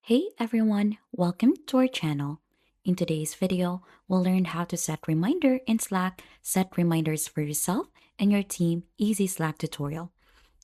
Hey everyone, welcome to our channel. In today's video, we'll learn how to set reminder in Slack, set reminders for yourself and your team, easy Slack tutorial.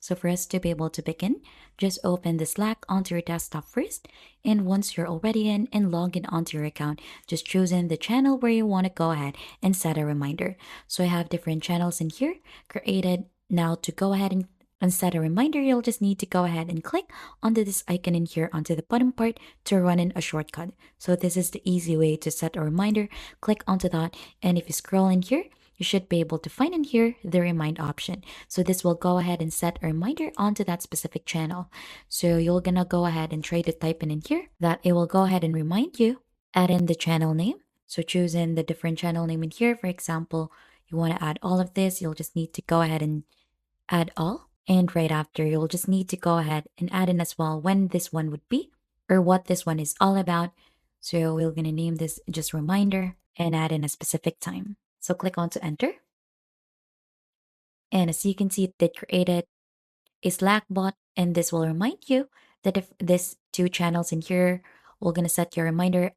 So for us to be able to begin, just open the Slack onto your desktop first. And once you're already in and log in onto your account, just choose in the channel where you want to go ahead and set a reminder. So I have different channels in here created. Now to go ahead and set a reminder, you'll just need to go ahead and click onto this icon in here onto the bottom part to run in a shortcut. So this is the easy way to set a reminder. Click onto that, and if you scroll in here, you should be able to find in here the remind option. So this will go ahead and set a reminder onto that specific channel. So you're gonna go ahead and try to type in here that it will go ahead and remind you. Add in the channel name. So choose in the different channel name in here. For example, you want to add all of this, you'll just need to go ahead and add all. And right after, you'll just need to go ahead and add in as well when this one would be or what this one is all about. So we're going to name this just reminder and add in a specific time. So click on to enter. And as you can see, it did created a Slack bot, and this will remind you that if this two channels in here, we're going to set your reminder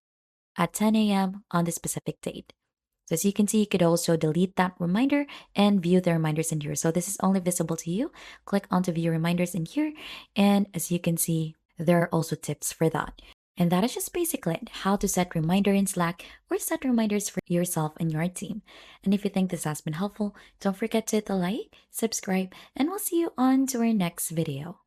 at 10 a.m. on the specific date. So as you can see, you could also delete that reminder and view the reminders in here. So this is only visible to you. Click onto view reminders in here. And as you can see, there are also tips for that. And that is just basically it, how to set reminder in Slack or set reminders for yourself and your team. And if you think this has been helpful, don't forget to hit the like, subscribe, and we'll see you on to our next video.